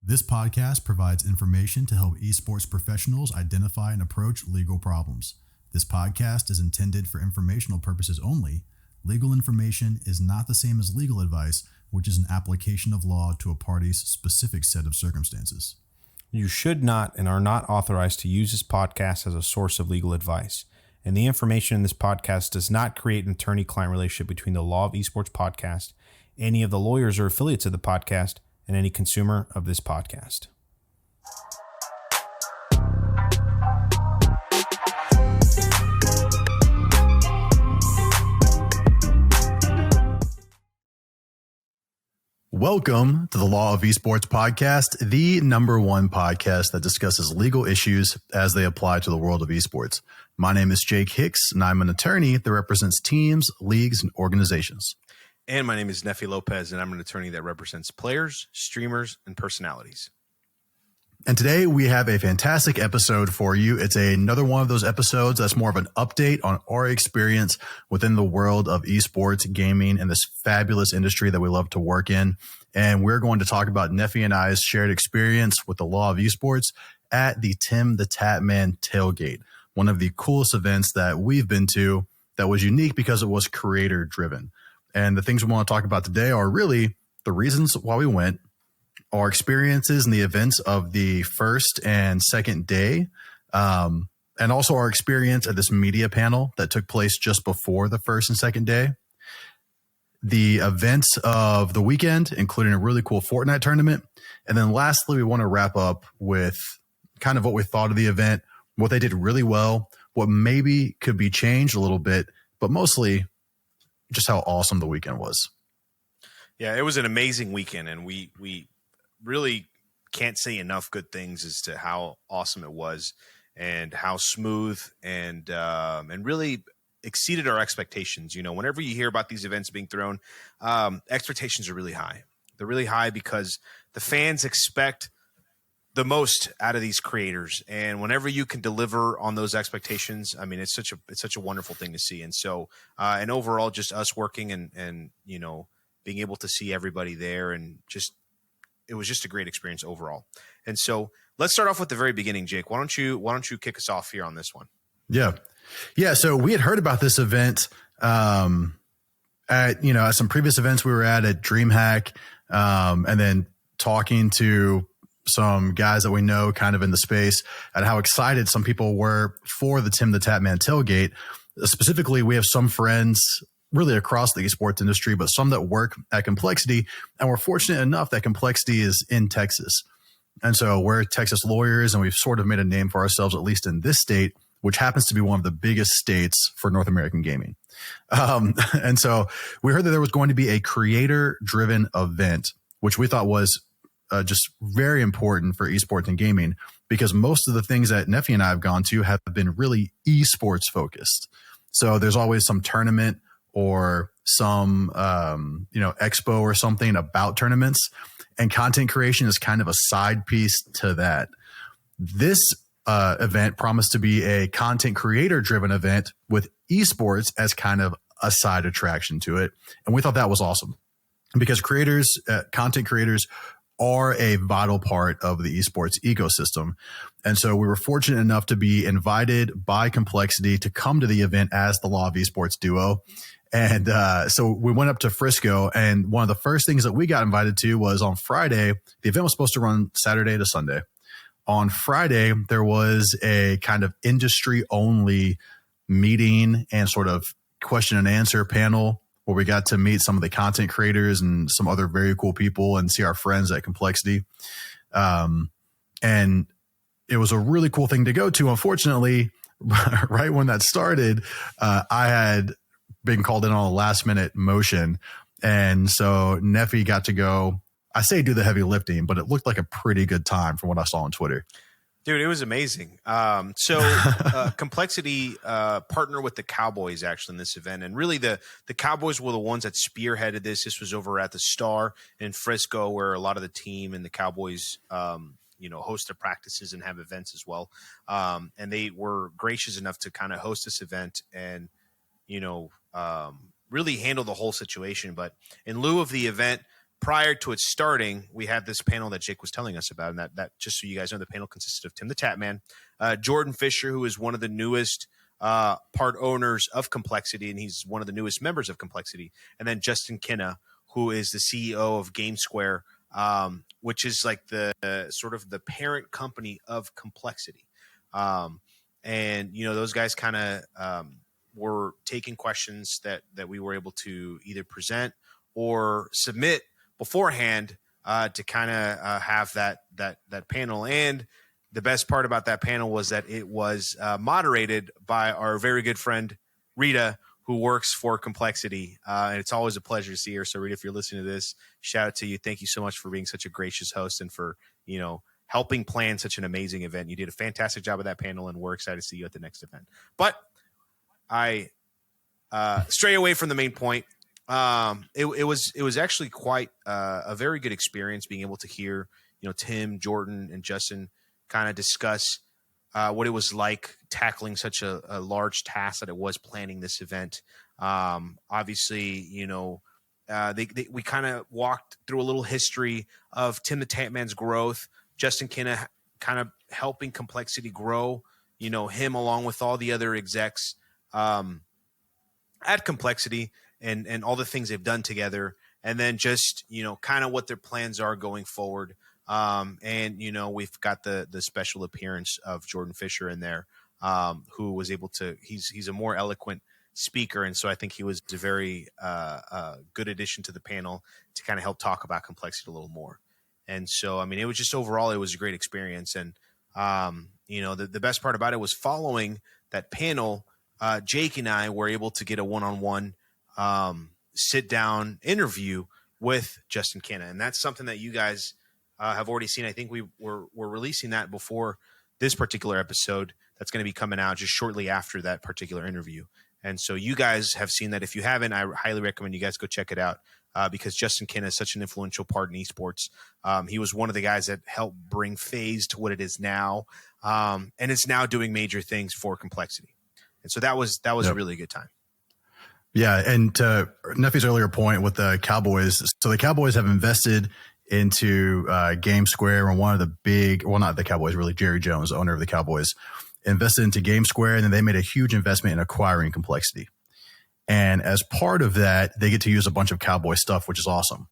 This podcast provides information to help esports professionals identify and approach legal problems. This podcast is intended for informational purposes only. Legal information is not the same as legal advice, which is an application of law to a party's specific set of circumstances. You should not and are not authorized to use this podcast as a source of legal advice. And the information in this podcast does not create an attorney-client relationship between the Law of Esports podcast, any of the lawyers or affiliates of the podcast, and any consumer of this podcast. Welcome to the Law of Esports podcast, the number one podcast that discusses legal issues as they apply to the world of esports. My name is Jake Hicks, and I'm an attorney that represents teams, leagues, and organizations. And my name is Nefi Lopez, and I'm an attorney that represents players, streamers, and personalities. And today we have a fantastic episode for you. It's another one of those episodes that's more of an update on our experience within the world of esports, gaming, and this fabulous industry that we love to work in. And we're going to talk about Nefi and I's shared experience with the Law of Esports at the TimTheTatman Tailgate, one of the coolest events that we've been to that was unique because it was creator driven. And the things we want to talk about today are really the reasons why we went, our experiences and the events of the first and second day, and also our experience at this media panel that took place just before the first and second day, the events of the weekend, including a really cool Fortnite tournament. And then lastly, we want to wrap up with kind of what we thought of the event, what they did really well, what maybe could be changed a little bit, but mostly just how awesome the weekend was. Yeah, it was an amazing weekend, and we really can't say enough good things as to how awesome it was and how smooth and really exceeded our expectations. You know, whenever you hear about these events being thrown, expectations are really high. They're really high because the fans expect the most out of these creators, and whenever you can deliver on those expectations, I mean, it's such a wonderful thing to see. And so, and overall, just us working and you know, being able to see everybody there, and it was just a great experience overall. And so, let's start off with the very beginning, Jake. Why don't you kick us off here on this one? Yeah. So we had heard about this event at some previous events we were at DreamHack, and then talking to some guys that we know kind of in the space and how excited some people were for the TimTheTatman Tailgate. Specifically, we have some friends really across the esports industry, but some that work at Complexity. And we're fortunate enough that Complexity is in Texas. And so we're Texas lawyers, and we've sort of made a name for ourselves, at least in this state, which happens to be one of the biggest states for North American gaming. And so we heard that there was going to be a creator-driven event, which we thought was just very important for esports and gaming, because most of the things that Nefi and I have gone to have been really esports focused. So there's always some tournament or some, expo or something about tournaments, and content creation is kind of a side piece to that. This event promised to be a content creator driven event with esports as kind of a side attraction to it. And we thought that was awesome because content creators are a vital part of the esports ecosystem. And so we were fortunate enough to be invited by Complexity to come to the event as the Law of Esports duo. And so we went up to Frisco, and one of the first things that we got invited to was on Friday. The event was supposed to run Saturday to Sunday. On Friday, there was a kind of industry-only meeting and sort of question and answer panel where we got to meet some of the content creators and some other very cool people and see our friends at Complexity. And it was a really cool thing to go to. Unfortunately, right when that started, I had been called in on a last minute motion. And so Nefi got to go, I say do the heavy lifting, but it looked like a pretty good time from what I saw on Twitter. Dude, it was amazing. So Complexity partnered with the Cowboys actually in this event. And really the Cowboys were the ones that spearheaded this. This was over at the Star in Frisco, where a lot of the team and the Cowboys, host their practices and have events as well. And they were gracious enough to kind of host this event and, really handle the whole situation. But in lieu of the event, prior to it starting, we had this panel that Jake was telling us about, and that just so you guys know, the panel consisted of Tim the Tatman, Jordan Fisher, who is one of the newest part owners of Complexity, and he's one of the newest members of Complexity, and then Justin Kinna, who is the CEO of GameSquare, which is like the sort of the parent company of Complexity. And those guys kind of were taking questions that we were able to either present or submit beforehand to kind of have that panel. And the best part about that panel was that it was moderated by our very good friend Rita, who works for Complexity. And it's always a pleasure to see her. So Rita, if you're listening to this, shout out to you. Thank you so much for being such a gracious host and for, helping plan such an amazing event. You did a fantastic job of that panel, and we're excited to see you at the next event. But I stray away from the main point. It was actually quite a very good experience being able to hear, Tim, Jordan, and Justin kind of discuss what it was like tackling such a large task that it was planning this event. Obviously, we kind of walked through a little history of Tim the Tatman's growth, Justin Kinna kind of helping Complexity grow, him along with all the other execs at Complexity and all the things they've done together. And then just, kind of what their plans are going forward. And we've got the special appearance of Jordan Fisher in there, who was able to, he's a more eloquent speaker. And so I think he was a very good addition to the panel to kind of help talk about Complexity a little more. And so, it was just overall, it was a great experience. And, the best part about it was following that panel, Jake and I were able to get a one-on-one sit down interview with Justin Kinna. And that's something that you guys have already seen. I think we're releasing that before this particular episode. That's going to be coming out just shortly after that particular interview. And so you guys have seen that. If you haven't, I highly recommend you guys go check it out because Justin Kinna is such an influential part in esports. He was one of the guys that helped bring FaZe to what it is now. And it's now doing major things for Complexity. And so that was a really good time. Yeah. And to Nefi's earlier point with the Cowboys. So the Cowboys have invested into GameSquare, and one of the big, well, not the Cowboys, really, Jerry Jones, owner of the Cowboys, invested into GameSquare, and then they made a huge investment in acquiring Complexity. And as part of that, they get to use a bunch of Cowboy stuff, which is awesome.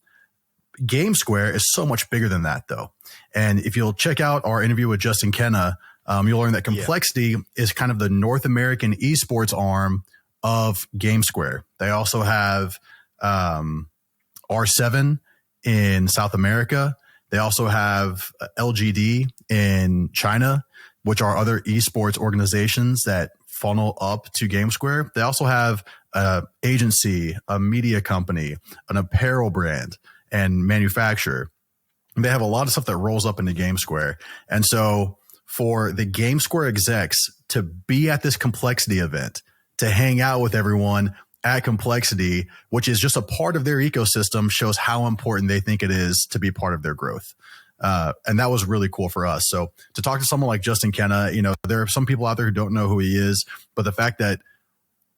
GameSquare is so much bigger than that, though. And if you'll check out our interview with Justin Kinna, you'll learn that Complexity is kind of the North American esports arm of GameSquare. They also have R7 in South America. They also have LGD in China, which are other esports organizations that funnel up to GameSquare. They also have an agency, a media company, an apparel brand, and manufacturer. They have a lot of stuff that rolls up into GameSquare. And so for the GameSquare execs to be at this Complexity event, to hang out with everyone at Complexity, which is just a part of their ecosystem, shows how important they think it is to be part of their growth. And that was really cool for us. So to talk to someone like Justin Kinna, there are some people out there who don't know who he is, but the fact that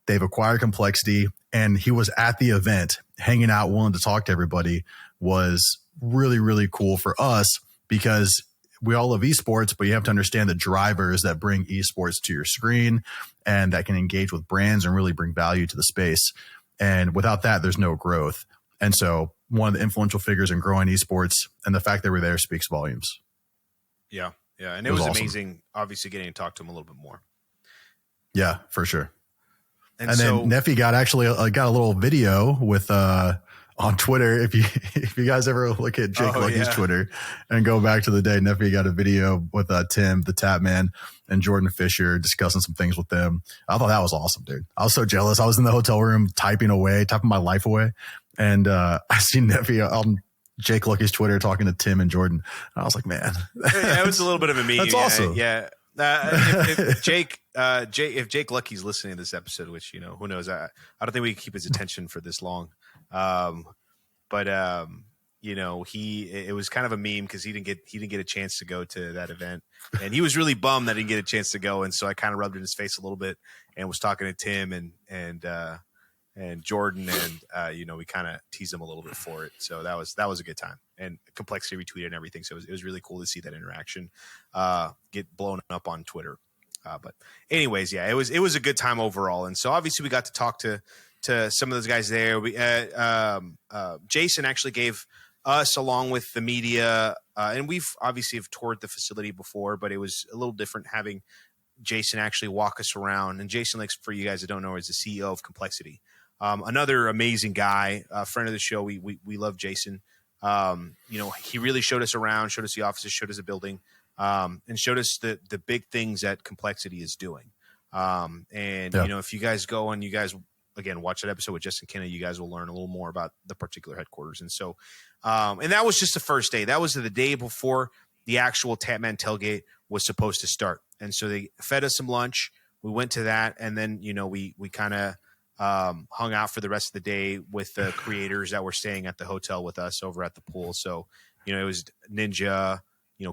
they've acquired Complexity and he was at the event hanging out, willing to talk to everybody was really, really cool for us because we all love esports, but you have to understand the drivers that bring esports to your screen and that can engage with brands and really bring value to the space. And without that, there's no growth. And so one of the influential figures in growing esports, and the fact they were there speaks volumes. Yeah. Yeah. And it was awesome. Amazing, obviously, getting to talk to him a little bit more. Yeah, for sure. And so, then Nefi got a little video with on Twitter. If you guys ever look at Jake Lucky's Twitter and go back to the day, Nefi got a video with Tim, the Tatman, and Jordan Fisher discussing some things with them. I thought that was awesome, dude. I was so jealous. I was in the hotel room typing my life away. And I seen Nefi on Jake Lucky's Twitter talking to Tim and Jordan. And I was like, man, it was a little bit of a meme. That's awesome. Yeah. If Jake Lucky's listening to this episode, which, who knows, I don't think we can keep his attention for this long. But it was kind of a meme because he didn't get a chance to go to that event, and he was really bummed that he didn't get a chance to go. And so I kind of rubbed it in his face a little bit and was talking to Tim and and Jordan, and we kind of teased him a little bit for it. So that was a good time. And Complexity retweeted and everything. So it was really cool to see that interaction get blown up on Twitter. But anyways, yeah, it was a good time overall. And so obviously we got to talk to some of those guys there. We Jason actually gave us, along with the media, and we've obviously have toured the facility before, but it was a little different having Jason actually walk us around. And Jason, like, for you guys that don't know, is the CEO of Complexity. Another amazing guy, friend of the show. We love Jason. He really showed us around, showed us the offices, showed us the building, and showed us the big things that Complexity is doing. If you guys go and you guys, again, watch that episode with Justin Kinney, you guys will learn a little more about the particular headquarters. And so, and that was just the first day. That was the day before the actual Tatman Tailgate was supposed to start. And so they fed us some lunch. We went to that. And then, we kind of hung out for the rest of the day with the creators that were staying at the hotel with us over at the pool. So, it was Ninja,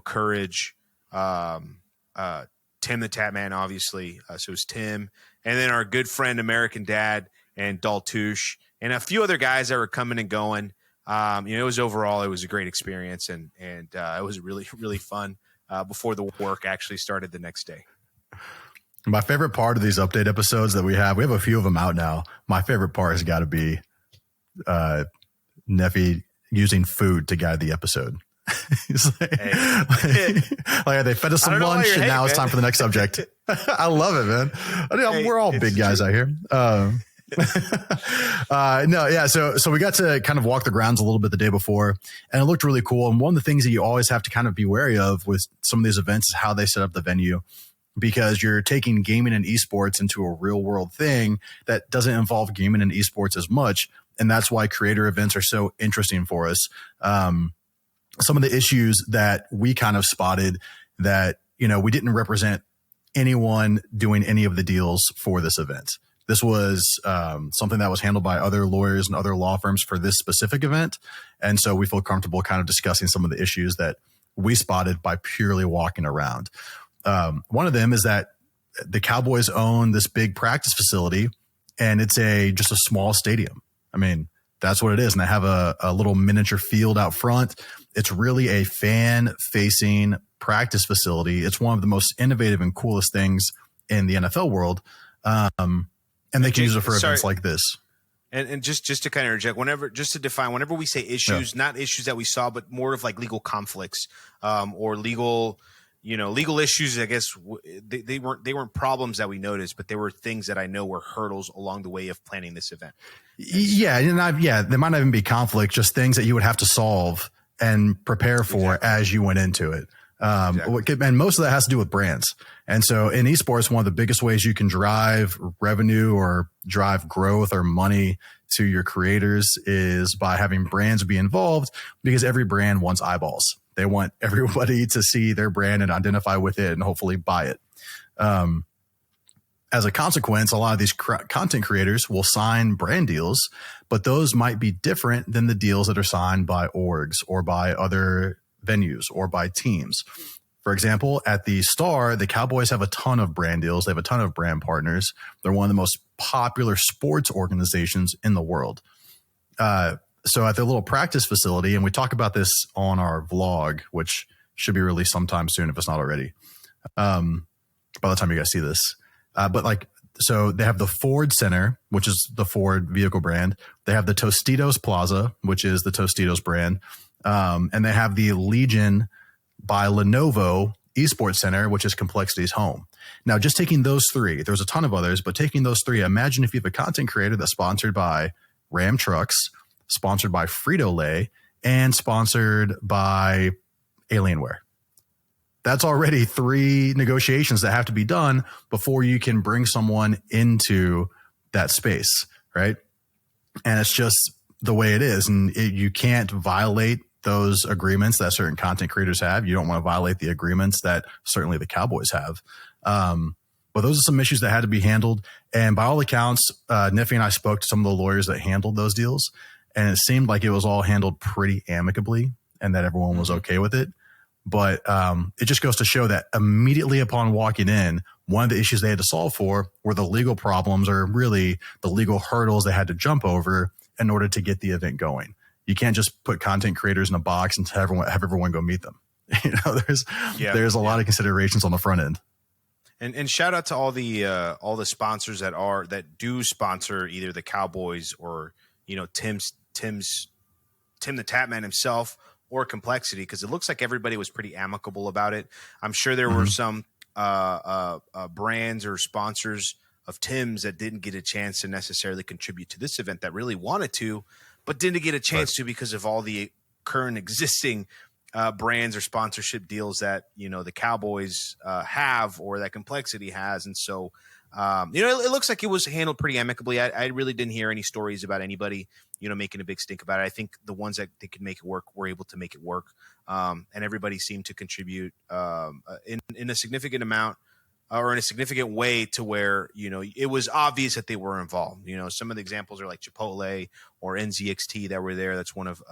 Courage, TimTheTatman, obviously. So it was Tim. And then our good friend, American Dad, and Daltouche, and a few other guys that were coming and going. It was a great experience, and it was really, really fun before the work actually started the next day. My favorite part of these update episodes that we have a few of them out now. My favorite part has got to be Nefi using food to guide the episode. He's like, they fed us some lunch and now it's time for the next subject. I love it, man. We're all big guys out here. So we got to kind of walk the grounds a little bit the day before, and it looked really cool. And one of the things that you always have to kind of be wary of with some of these events is how they set up the venue, because you're taking gaming and esports into a real world thing that doesn't involve gaming and esports as much. And that's why creator events are so interesting for us. Some of the issues that we kind of spotted that, we didn't represent anyone doing any of the deals for this event. This was something that was handled by other lawyers and other law firms for this specific event. And so we feel comfortable kind of discussing some of the issues that we spotted by purely walking around. One of them is that the Cowboys own this big practice facility, and it's just a small stadium. I mean, that's what it is. And they have a little miniature field out front. It's really a fan-facing practice facility. It's one of the most innovative and coolest things in the NFL world. And they can use it for events like this. And just to kind of interject, whenever we say issues, not issues that we saw, but more of like legal conflicts or legal issues, I guess they weren't problems that we noticed, but they were things that I know were hurdles along the way of planning this event. There might not even be conflict, just things that you would have to solve and prepare for as you went into it. And most of that has to do with brands. And so in esports, one of the biggest ways you can drive revenue or drive growth or money to your creators is by having brands be involved, because every brand wants eyeballs. They want everybody to see their brand and identify with it and hopefully buy it. As a consequence, a lot of these content creators will sign brand deals, but those might be different than the deals that are signed by orgs or by other venues or by teams. For example, at the Star, the Cowboys have a ton of brand deals. They have a ton of brand partners. They're one of the most popular sports organizations in the world. So at their little practice facility, and we talk about this on our vlog, which should be released sometime soon if it's not already, by the time you guys see this. So they have the Ford Center, which is the Ford vehicle brand. They have the Tostitos Plaza, which is the Tostitos brand. And they have the Legion by Lenovo Esports Center, which is Complexity's home. Now, just taking those three, there's a ton of others, but taking those three, imagine if you have a content creator that's sponsored by Ram Trucks, sponsored by Frito-Lay, and sponsored by Alienware. That's already 3 negotiations that have to be done before you can bring someone into that space, right? And it's just the way it is. And you can't violate those agreements that certain content creators have. You don't want to violate the agreements that certainly the Cowboys have. But those are some issues that had to be handled. And by all accounts, Nefi and I spoke to some of the lawyers that handled those deals, and it seemed like it was all handled pretty amicably and that everyone was okay with it. But it just goes to show that immediately upon walking in, one of the issues they had to solve for were the legal problems, or really the legal hurdles they had to jump over in order to get the event going. You can't just put content creators in a box and have everyone go meet them. There's a lot of considerations on the front end. And shout out to all the sponsors that do sponsor either the Cowboys or Tim the Tatman himself or Complexity, because it looks like everybody was pretty amicable about it. I'm sure there were some brands or sponsors of Tim's that didn't get a chance to necessarily contribute to this event that really wanted to, but didn't get a chance to because of all the current existing brands or sponsorship deals that the Cowboys have, or that Complexity has. And so it looks like it was handled pretty amicably. I really didn't hear any stories about anybody making a big stink about it. I think the ones that they could make it work were able to make it work, and everybody seemed to contribute in a significant amount, or in a significant way, to where it was obvious that they were involved. Some of the examples are like Chipotle or NZXT that were there. That's one of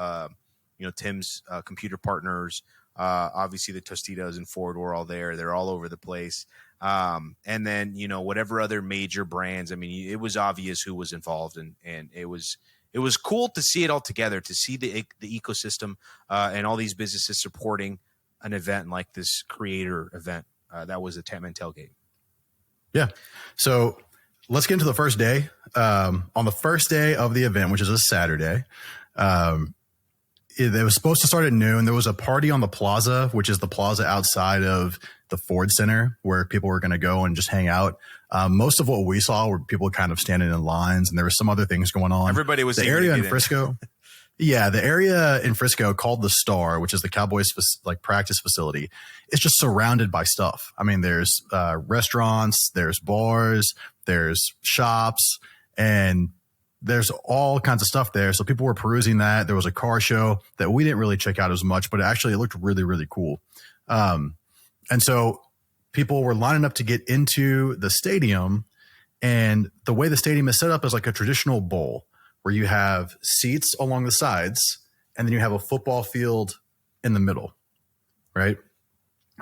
Tim's computer partners. Obviously the Tostitos and Ford were all there. They're all over the place. And then, whatever other major brands, I mean, it was obvious who was involved, and it was cool to see it all together, to see the ecosystem and all these businesses supporting an event like this creator event. That was the Tatman Tailgate. Yeah. So let's get into the first day. On the first day of the event, which is a Saturday, it was supposed to start at noon. There was a party on the plaza, which is the plaza outside of the Ford Center, where people were going to go and just hang out. Most of what we saw were people kind of standing in lines, and there were some other things going on. Everybody was the area in Frisco. Yeah, the area in Frisco called the Star, which is the Cowboys practice facility. It's just surrounded by stuff. I mean, there's restaurants, there's bars, there's shops, and there's all kinds of stuff there. So people were perusing that. There was a car show that we didn't really check out as much, but it looked really, really cool. And so people were lining up to get into the stadium, and the way the stadium is set up is like a traditional bowl where you have seats along the sides, and then you have a football field in the middle, right?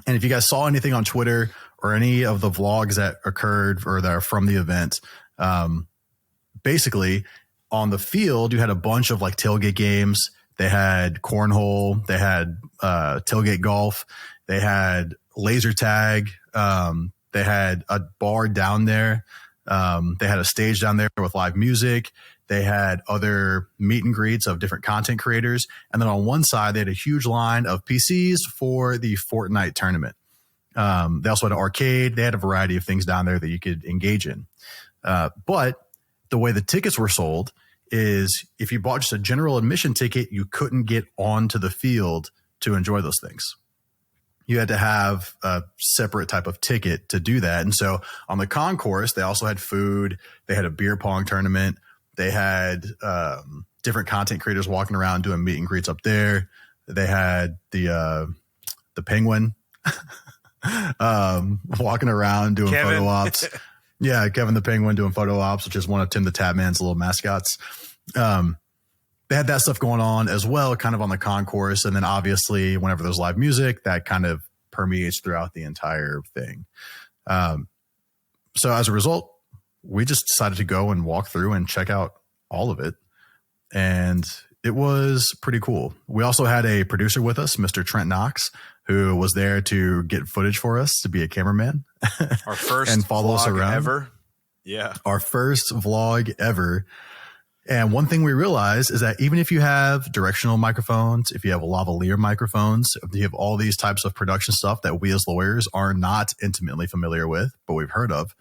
And if you guys saw anything on Twitter or any of the vlogs that occurred or that are from the event, basically on the field, you had a bunch of like tailgate games. They had cornhole, they had tailgate golf, they had laser tag, they had a bar down there, they had a stage down there with live music. They had other meet and greets of different content creators. And then on one side, they had a huge line of PCs for the Fortnite tournament. They also had an arcade. They had a variety of things down there that you could engage in. But the way the tickets were sold is if you bought just a general admission ticket, you couldn't get onto the field to enjoy those things. You had to have a separate type of ticket to do that. And so on the concourse, they also had food. They had a beer pong tournament. They had different content creators walking around doing meet and greets up there. They had the penguin walking around doing photo ops. Yeah, Kevin the Penguin doing photo ops, which is one of Tim the Tatman's little mascots. They had that stuff going on as well, kind of on the concourse. And then obviously whenever there's live music, that kind of permeates throughout the entire thing. So as a result, we just decided to go and walk through and check out all of it. And it was pretty cool. We also had a producer with us, Mr. Trent Knox, who was there to get footage for us, to be a cameraman. Our first and follow us around ever. Yeah. Our first vlog ever. And one thing we realized is that even if you have directional microphones, if you have lavalier microphones, if you have all these types of production stuff that we as lawyers are not intimately familiar with, but we've heard of,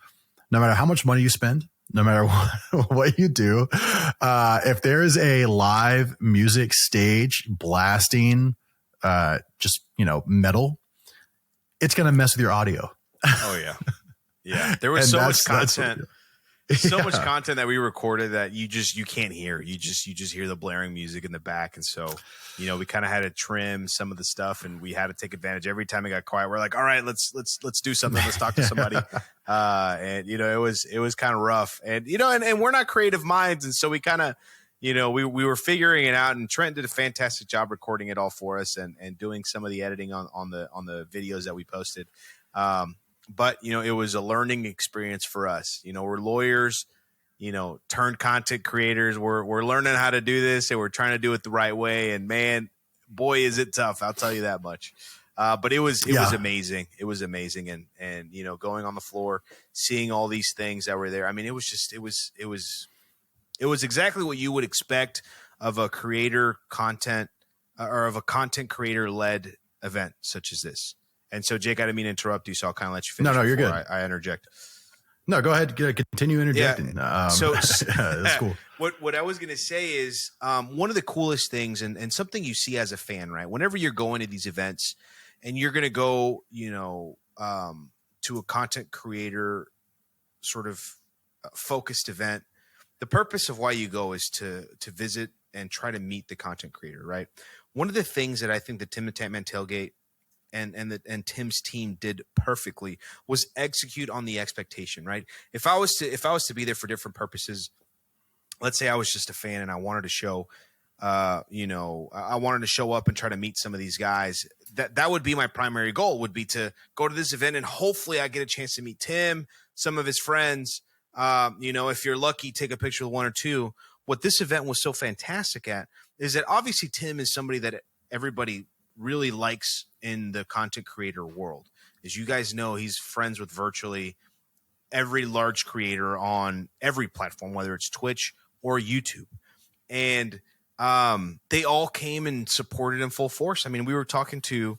no matter how much money you spend, no matter what you do, if there is a live music stage blasting, just, metal, it's going to mess with your audio. Oh yeah. Yeah. There was so much content. So much content that we recorded that you can't hear. You just hear the blaring music in the back. And so, we kind of had to trim some of the stuff, and we had to take advantage. Every time it got quiet, we're like, all right, let's do something. Let's talk to somebody. And it was kind of rough, and and we're not creative minds. And so we kind of, we were figuring it out, and Trent did a fantastic job recording it all for us and doing some of the editing on the videos that we posted. But it was a learning experience for us. We're lawyers, turned content creators. We're learning how to do this, and we're trying to do it the right way. And man, boy, is it tough. I'll tell you that much. But it was amazing. It was amazing. And going on the floor, seeing all these things that were there. I mean, it was exactly what you would expect of a creator content or of a content creator led event such as this. And so, Jake, I didn't mean to interrupt you, so I'll kind of let you finish. No, you're good. I interject. No, go ahead. Continue interjecting. Yeah. That's cool. What I was going to say is one of the coolest things and something you see as a fan, right? Whenever you're going to these events and you're going to go, to a content creator sort of focused event, the purpose of why you go is to visit and try to meet the content creator, right? One of the things that I think the TimTheTatman Tailgate and Tim's team did perfectly was execute on the expectation, right? If I was to be there for different purposes, let's say I was just a fan and I wanted to show, I wanted to show up and try to meet some of these guys. That would be my primary goal, would be to go to this event and hopefully I get a chance to meet Tim, some of his friends. If you're lucky, take a picture with one or two. What this event was so fantastic at is that obviously Tim is somebody that everybody really likes in the content creator world. As you guys know, he's friends with virtually every large creator on every platform, whether it's Twitch or YouTube. And they all came and supported him full force. I mean, we were talking to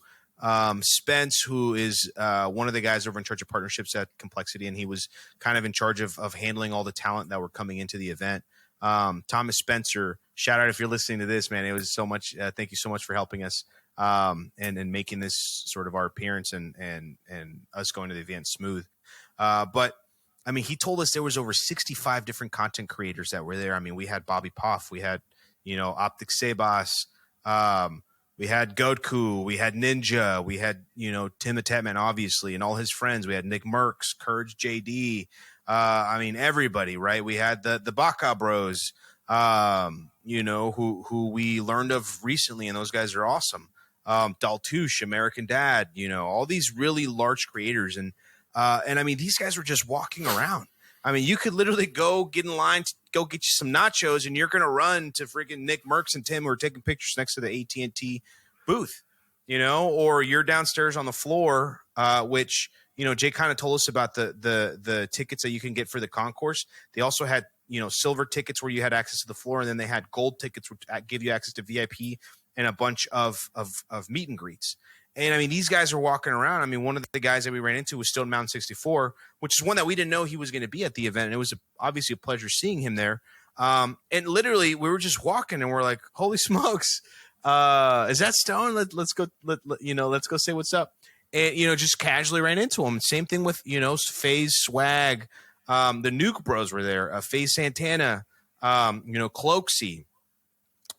Spence, who is one of the guys over in charge of partnerships at Complexity, and he was kind of in charge of handling all the talent that were coming into the event. Thomas Spencer, shout out if you're listening to this, man. It was so much. Thank you so much for helping us and making this sort of our appearance and us going to the event smooth. But I mean, he told us there was over 65 different content creators that were there. I mean, we had Bobby Poff, we had Optic Sebas, we had Godku, we had Ninja, we had TimTheTatman obviously and all his friends. We had Nick Merckx, Courage JD. I mean, everybody, right? We had the Baka Bros, who we learned of recently, and those guys are awesome. Daltouche, American Dad, all these really large creators. And I mean, these guys were just walking around. I mean, you could literally go get in line, go get you some nachos, and you're going to run to freaking Nick Merckx and Tim who are taking pictures next to the AT&T booth, or you're downstairs on the floor, which, Jay kind of told us about the tickets that you can get for the concourse. They also had, silver tickets where you had access to the floor, and then they had gold tickets which give you access to VIP and a bunch of meet and greets. And I mean, these guys are walking around. I mean, one of the guys that we ran into was Stone Mountain 64, which is one that we didn't know he was going to be at the event. And it was obviously a pleasure seeing him there. And literally we were just walking and we're like, holy smokes. Is that Stone? Let's go, let's go say what's up. And, just casually ran into him. Same thing with, FaZe Swag. The Nuke Bros were there. FaZe Santana, Cloaksy.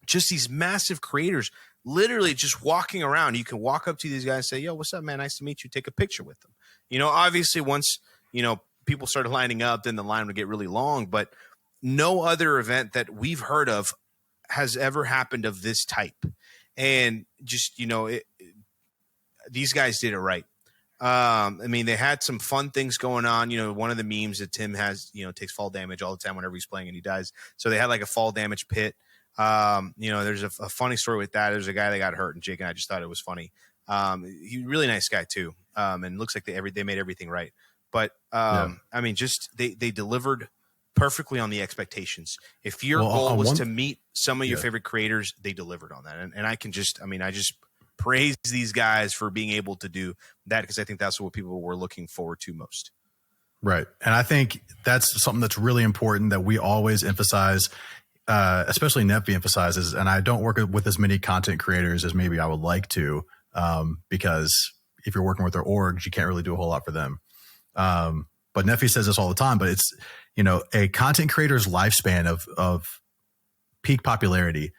Just these massive creators literally just walking around. You can walk up to these guys and say, yo, what's up, man? Nice to meet you. Take a picture with them. Obviously once, people started lining up, then the line would get really long, but no other event that we've heard of has ever happened of this type. And just, these guys did it right. I mean, they had some fun things going on. One of the memes that Tim has, takes fall damage all the time whenever he's playing and he dies. So they had like a fall damage pit. There's a funny story with that. There's a guy that got hurt, and Jake and I just thought it was funny. He's a really nice guy too. And looks like they made everything right. But I mean, just they delivered perfectly on the expectations. If your goal was to meet some of your favorite creators, they delivered on that. And I just praise these guys for being able to do that, because I think that's what people were looking forward to most. Right. And I think that's something that's really important that we always emphasize, especially Nefi emphasizes, and I don't work with as many content creators as maybe I would like to, because if you're working with their orgs, you can't really do a whole lot for them. But Nefi says this all the time, but it's, a content creator's lifespan of peak popularity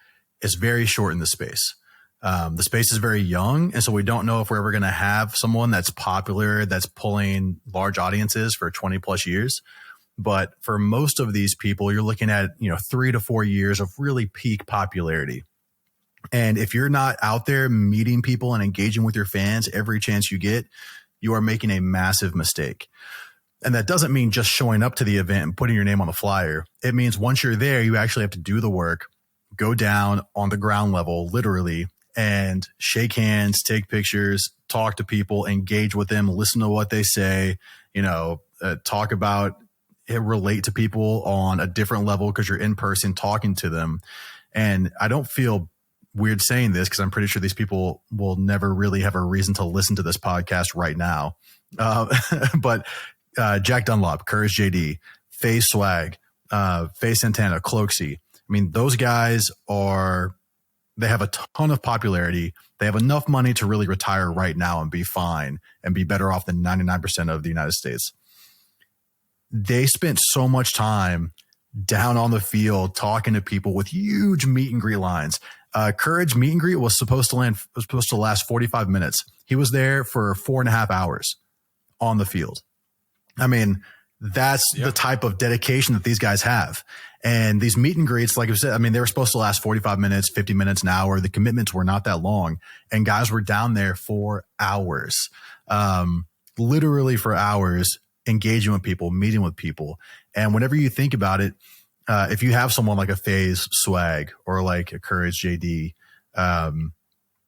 is very short in the space. The space is very young. And so we don't know if we're ever going to have someone that's popular, that's pulling large audiences for 20 plus years. But for most of these people, you're looking at, 3 to 4 years of really peak popularity. And if you're not out there meeting people and engaging with your fans every chance you get, you are making a massive mistake. And that doesn't mean just showing up to the event and putting your name on the flyer. It means once you're there, you actually have to do the work, go down on the ground level, literally, and shake hands, take pictures, talk to people, engage with them, listen to what they say, talk about it, relate to people on a different level because you're in person talking to them. And I don't feel weird saying this because I'm pretty sure these people will never really have a reason to listen to this podcast right now. But Jack Dunlop, Courage JD, FaZe Swag, FaZe Santana, Cloaksy. I mean, those guys they have a ton of popularity. They have enough money to really retire right now and be fine and be better off than 99% of the United States. They spent so much time down on the field talking to people with huge meet and greet lines. Courage meet and greet was supposed to last 45 minutes. He was there for 4.5 hours on the field. I mean, that's the type of dedication that these guys have. And these meet and greets, like I said, I mean, they were supposed to last 45 minutes, 50 minutes, an hour. The commitments were not that long. And guys were down there for hours, literally for hours, engaging with people, meeting with people. And whenever you think about it, if you have someone like a FaZe Swag or like a Courage JD,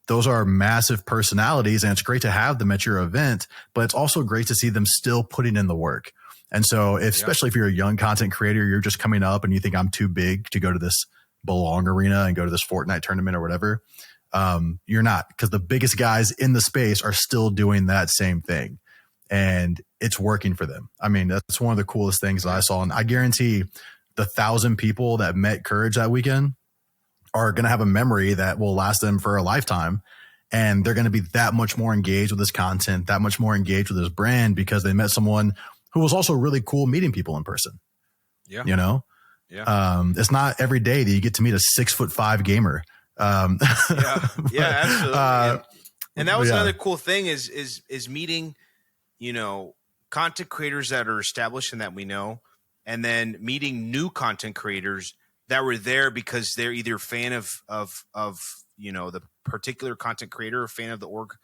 those are massive personalities, and it's great to have them at your event, but it's also great to see them still putting in the work. And so especially if you're a young content creator, you're just coming up and you think I'm too big to go to this Belong Arena and go to this Fortnite tournament or whatever. You're not, because the biggest guys in the space are still doing that same thing and it's working for them. I mean, that's one of the coolest things that I saw. And I guarantee the 1,000 people that met Courage that weekend are going to have a memory that will last them for a lifetime. And they're going to be that much more engaged with this content, that much more engaged with this brand because they met someone who was also really cool meeting people in person. Yeah. It's not every day that you get to meet a 6'5" gamer. Absolutely. And that was another cool thing is meeting, content creators that are established and that we know, and then meeting new content creators that were there because they're either a fan of the particular content creator or fan of the org.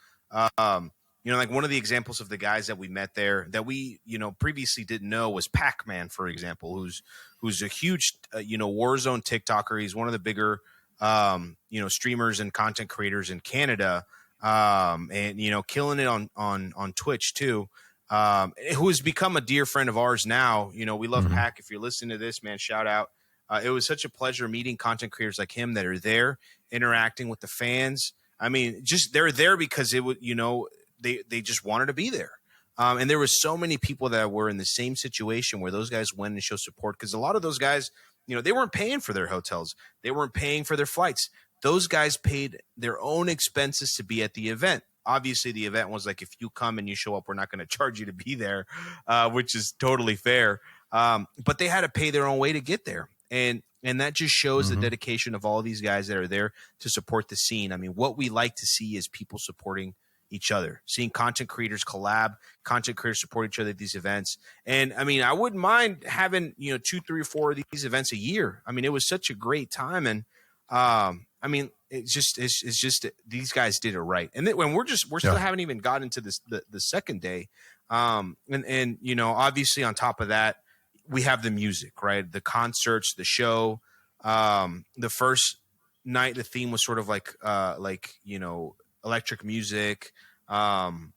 Like one of the examples of the guys that we met there that we, previously didn't know was Pac-Man, for example, who's a huge, Warzone TikToker. He's one of the bigger, streamers and content creators in Canada, and, killing it on Twitch too, who has become a dear friend of ours now. We love Pac. If you're listening to this, man, shout out. It was such a pleasure meeting content creators like him that are there interacting with the fans. I mean, just they're there because it would, they just wanted to be there. And there was so many people that were in the same situation where those guys went and showed support. Because a lot of those guys, they weren't paying for their hotels. They weren't paying for their flights. Those guys paid their own expenses to be at the event. Obviously, the event was like, if you come and you show up, we're not going to charge you to be there, which is totally fair. But they had to pay their own way to get there. And that just shows the dedication of all these guys that are there to support the scene. I mean, what we like to see is people supporting each other, seeing content creators collab, content creators support each other at these events. And I mean, I wouldn't mind having, 2, 3, 4 of these events a year. I mean, it was such a great time. And I mean, it's just these guys did it right. And then when we're still haven't even gotten into this, the second day. And obviously on top of that, we have the music, right? The concerts, the show. The first night, the theme was sort of like electric music. And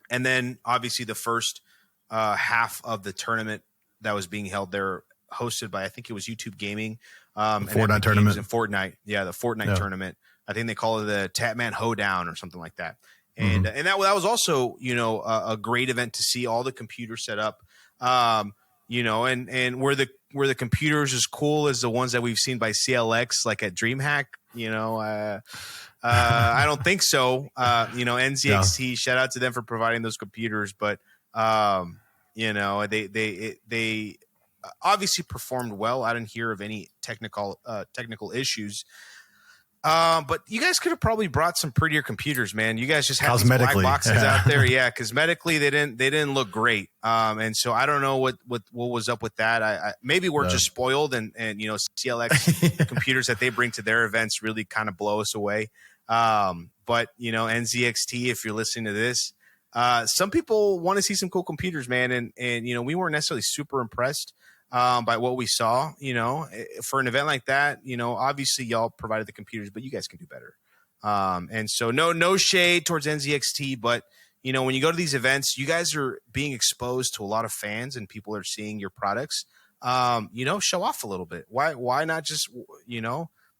then obviously the first half of the tournament that was being held there, hosted by, I think it was YouTube Gaming. Fortnite tournament. And Fortnite. Yeah, the Fortnite tournament. I think they call it the Tatman Hoedown or something like that. And and that was also, a great event to see all the computers set up. And were the computers as cool as the ones that we've seen by CLX, like at DreamHack? I don't think so. NZXT, shout out to them for providing those computers, but they obviously performed well. I didn't hear of any technical issues. But you guys could have probably brought some prettier computers, man. You guys just had these black boxes out there. Yeah, cosmetically they didn't look great. And so I don't know what was up with that. I maybe we're just spoiled, and CLX computers that they bring to their events really kind of blow us away. But NZXT, if you're listening to this, some people want to see some cool computers, man, and we weren't necessarily super impressed by what we saw. For an event like that, obviously y'all provided the computers, but you guys can do better. And so no shade towards NZXT, but when you go to these events, you guys are being exposed to a lot of fans and people are seeing your products. Show off a little bit. Why not just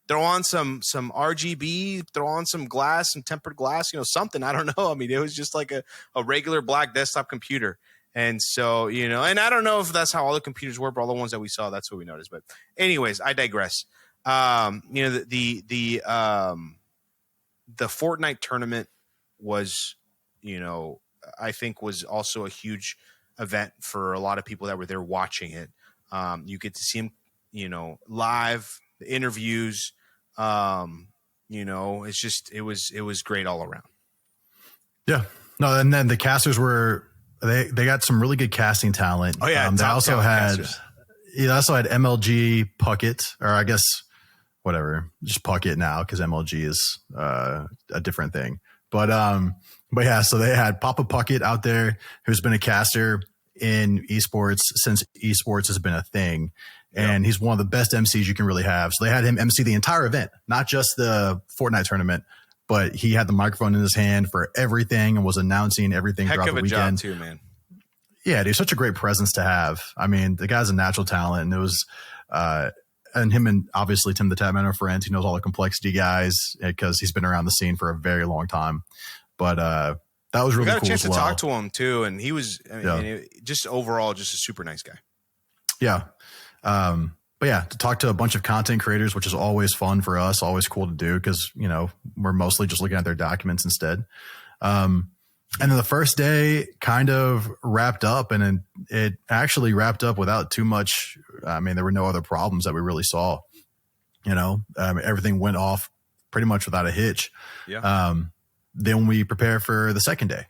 throw on some RGB, throw on some glass, some tempered glass, something. I don't know. I mean, it was just like a regular black desktop computer. And so, and I don't know if that's how all the computers were, but all the ones that we saw, that's what we noticed. But anyways, I digress. The Fortnite tournament was, I think was also a huge event for a lot of people that were there watching it. You get to see them, live, the interviews. It's just, it was great all around. Yeah. No, and then the casters were, they got some really good casting talent. Oh yeah. They also had MLG Puckett, or I guess whatever, just Puckett now, because MLG is a different thing. But yeah, so they had Papa Puckett out there, who's been a caster in esports since esports has been a thing. And he's one of the best MCs you can really have. So they had him MC the entire event, not just the Fortnite tournament, but he had the microphone in his hand for everything and was announcing everything throughout the weekend. Heck of a job too, man. Yeah, dude, such a great presence to have. I mean, the guy's a natural talent, and it was, and him and obviously TimTheTatman are friends. He knows all the complexity guys because he's been around the scene for a very long time. But that was really cool. We got a chance to talk to him too, and he was just overall just a super nice guy. Yeah. But yeah, to talk to a bunch of content creators, which is always fun for us, always cool to do because, we're mostly just looking at their documents instead. And then the first day kind of wrapped up, and it actually wrapped up without too much. I mean, there were no other problems that we really saw, everything went off pretty much without a hitch. Yeah. Then we prepare for the second day.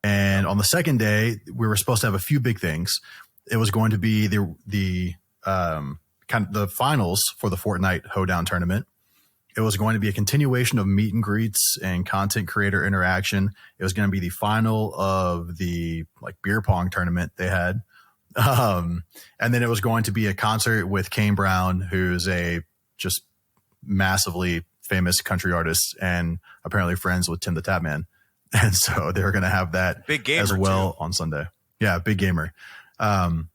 And on the second day, we were supposed to have a few big things. It was going to be the kind of the finals for the Fortnite Hoedown tournament. It was going to be a continuation of meet and greets and content creator interaction. It was going to be the final of the beer pong tournament they had. And then it was going to be a concert with Kane Brown, who's a just massively famous country artist and apparently friends with TimTheTatman. And so they were going to have that big gamer as well on Sunday. Yeah, big gamer. And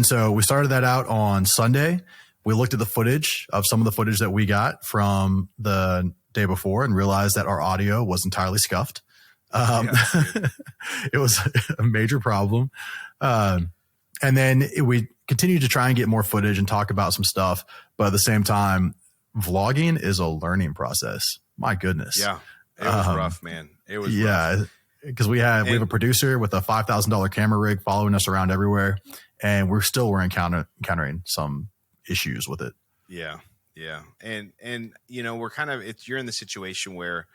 so we started that out on Sunday. We looked at the footage of some of the footage that we got from the day before and realized that our audio was entirely scuffed. It was a major problem. And then we continued to try and get more footage and talk about some stuff. But at the same time, vlogging is a learning process. My goodness. Yeah. It was rough, man. It was rough. Because we have a producer with a $5,000 camera rig following us around everywhere, and we're encountering some issues with it. Yeah, and we're kind of you're in the situation where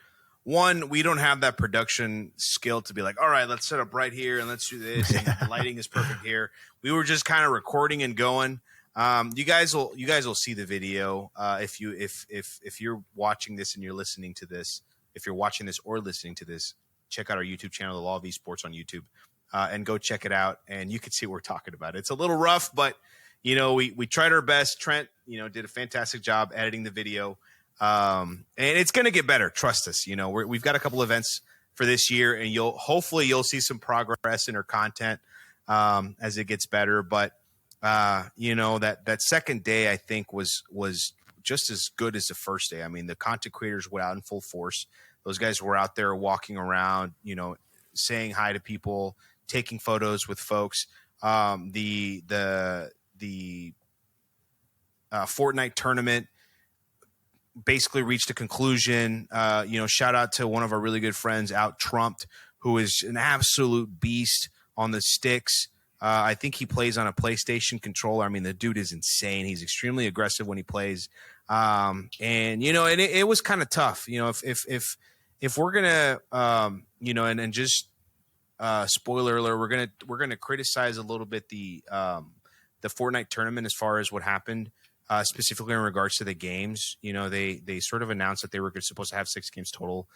one, we don't have that production skill to be like, all right, let's set up right here and let's do this. And the lighting is perfect here. We were just kind of recording and going. You guys will see the video if you're watching this and you're listening to this. If you're watching this or listening to this, check out our YouTube channel, The Law of Esports on YouTube, and go check it out. And you can see what we're talking about. It's a little rough, but we tried our best. Trent, did a fantastic job editing the video. And it's going to get better. Trust us. We've got a couple events for this year, and hopefully you'll see some progress in our content as it gets better. But that second day I think was just as good as the first day. I mean, the content creators were out in full force. Those guys were out there walking around, saying hi to people, taking photos with folks. The Fortnite tournament basically reached a conclusion. Shout out to one of our really good friends, Out Trumped, who is an absolute beast on the sticks. I think he plays on a PlayStation controller. I mean, the dude is insane. He's extremely aggressive when he plays. And it was kind of tough. If we're gonna, and just spoiler alert, we're gonna criticize a little bit the Fortnite tournament as far as what happened, specifically in regards to the games. They sort of announced that they were supposed to have 6 games total.